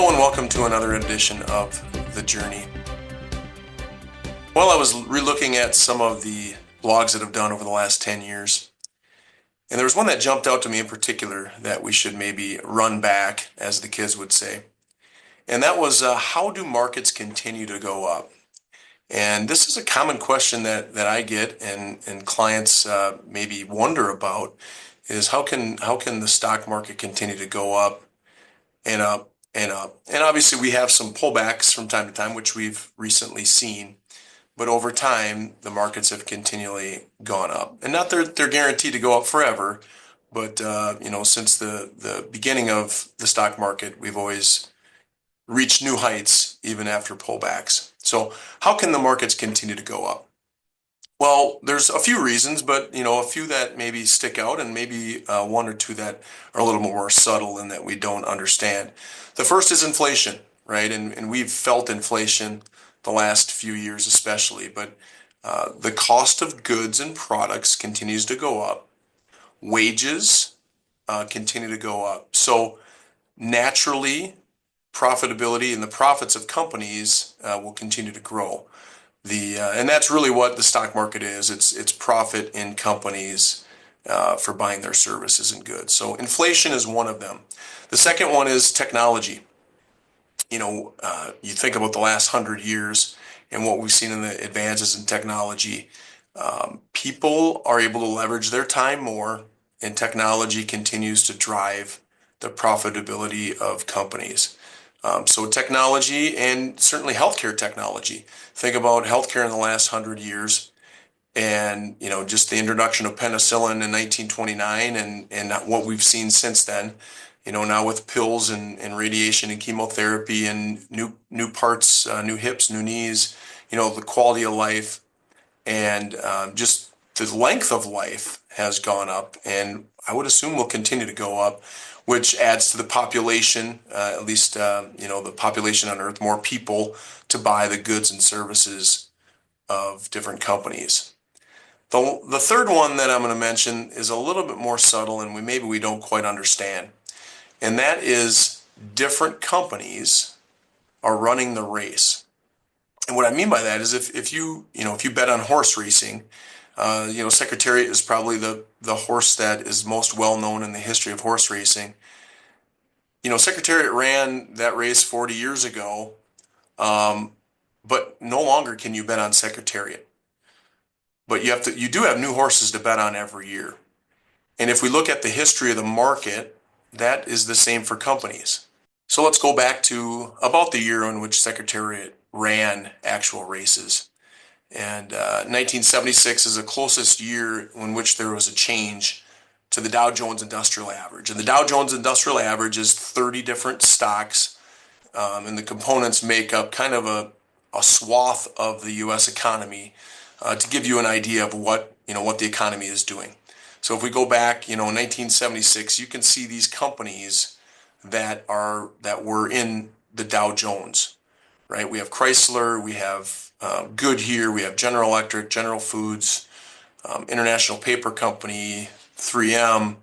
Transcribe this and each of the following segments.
Hello and welcome to another edition of The Journey. Well, I was re-looking at some of the blogs that I've done over the last 10 years, and there was one that jumped out to me in particular that we should maybe run back, as the kids would say. And that was, how do markets continue to go up? And this is a common question that I get and clients maybe wonder about, is how can the stock market continue to go up and up and up? And obviously we have some pullbacks from time to time, which we've recently seen. But over time, the markets have continually gone up. And not that they're guaranteed to go up forever, but since the beginning of the stock market, we've always reached new heights even after pullbacks. So how can the markets continue to go up? Well, there's a few reasons, but a few that maybe stick out, and maybe one or two that are a little more subtle and that we don't understand. The first is inflation, right? And we've felt inflation the last few years especially, but the cost of goods and products continues to go up. Wages continue to go up. So naturally, profitability and the profits of companies will continue to grow. And that's really what the stock market is. It's profit in companies for buying their services and goods. So inflation is one of them. The second one is technology. You think about the last 100 years and what we've seen in the advances in technology. People are able to leverage their time more, and technology continues to drive the profitability of companies. So technology, and certainly healthcare technology. Think about healthcare in the last 100 years, and just the introduction of penicillin in 1929, and what we've seen since then. Now with pills and radiation and chemotherapy and new parts, new hips, new knees, the quality of life and just the length of life has gone up, and I would assume will continue to go up, which adds to the population, at least, the population on Earth, more people to buy the goods and services of different companies. The third one that I'm going to mention is a little bit more subtle, and maybe we don't quite understand. And that is, different companies are running the race. And what I mean by that is if you bet on horse racing, Secretariat is probably the horse that is most well known in the history of horse racing. Secretariat ran that race 40 years ago, but no longer can you bet on Secretariat. But you do have new horses to bet on every year. And if we look at the history of the market, that is the same for companies. So let's go back to about the year in which Secretariat ran actual races. And 1976 is the closest year in which there was a change to the Dow Jones Industrial Average. And the Dow Jones Industrial Average is 30 different stocks, and the components make up kind of a swath of the U.S. economy, to give you an idea of what the economy is doing. So if we go back, in 1976, you can see these companies that were in the Dow Jones, right? We have Chrysler, we have Goodyear, we have General Electric, General Foods, International Paper Company, 3M,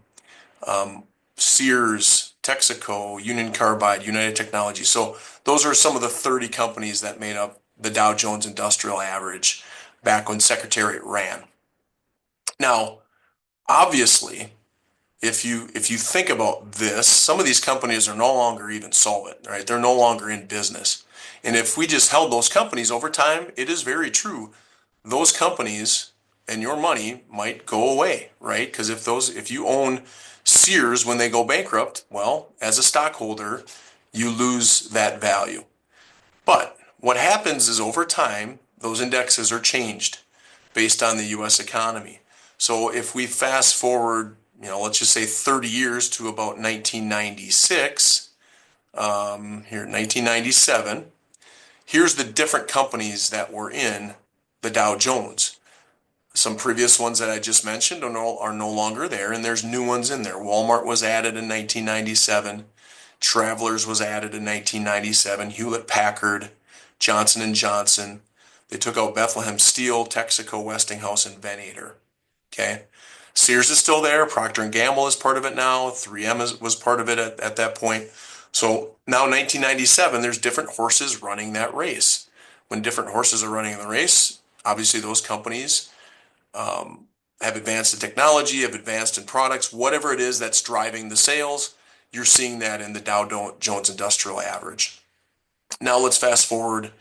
Sears, Texaco, Union Carbide, United Technologies. So those are some of the 30 companies that made up the Dow Jones Industrial Average back when Secretariat ran. Now, obviously, if you think about this, some of these companies are no longer even solvent, right? They're no longer in business. And if we just held those companies over time, it is very true, those companies and your money might go away, right? Because if you own Sears when they go bankrupt, well, as a stockholder, you lose that value. But what happens is, over time, those indexes are changed based on the U.S. economy. So if we fast forward, let's just say 30 years to about 1996, 1997, here's the different companies that were in the Dow Jones. Some previous ones that I just mentioned are no longer there, and there's new ones in there. Walmart was added in 1997. Travelers was added in 1997. Hewlett-Packard, Johnson & Johnson. They took out Bethlehem Steel, Texaco, Westinghouse, and Venator. Okay, Sears is still there. Procter & Gamble is part of it now. 3M was part of it at that point. So now 1997, there's different horses running that race. When different horses are running the race, obviously those companies have advanced in technology, have advanced in products, whatever it is that's driving the sales. You're seeing that in the Dow Jones Industrial Average. Now let's fast forward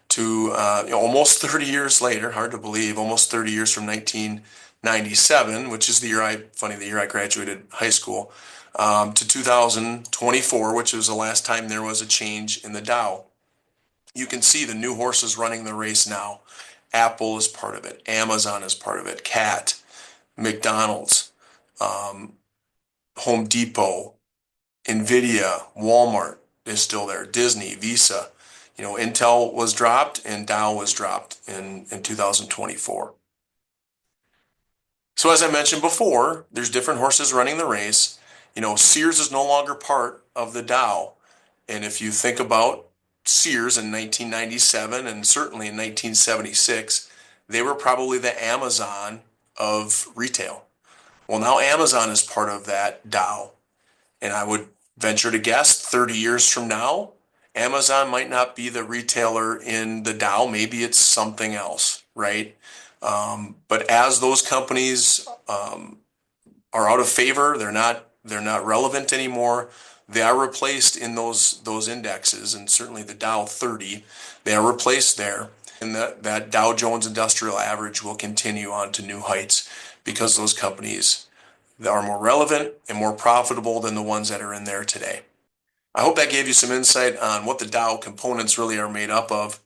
to almost 30 years later. Hard to believe, almost 30 years from 1997, which is the year I graduated high school, to 2024, which was the last time there was a change in the Dow. You can see the new horses running the race now. Apple is part of it. Amazon is part of it. Cat, McDonald's, Home Depot, Nvidia, Walmart is still there. Disney, Visa. Intel was dropped and Dow was dropped in 2024. So as I mentioned before, there's different horses running the race. Sears is no longer part of the Dow. And if you think about Sears in 1997 and certainly in 1976, they were probably the Amazon of retail. Well, now Amazon is part of that Dow. And I would venture to guess 30 years from now, Amazon might not be the retailer in the Dow. Maybe it's something else, right? But as those companies are out of favor, they're not relevant anymore. They are replaced in those indexes, and certainly the Dow 30, they are replaced there. And that Dow Jones Industrial Average will continue on to new heights because those companies that are more relevant and more profitable than the ones that are in there today. I hope that gave you some insight on what the Dow components really are made up of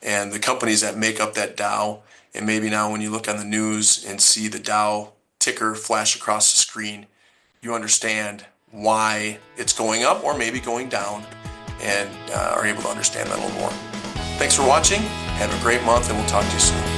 and the companies that make up that Dow. And maybe now when you look on the news and see the Dow ticker flash across the screen, you understand why it's going up or maybe going down and are able to understand that a little more. Thanks for watching. Have a great month and we'll talk to you soon.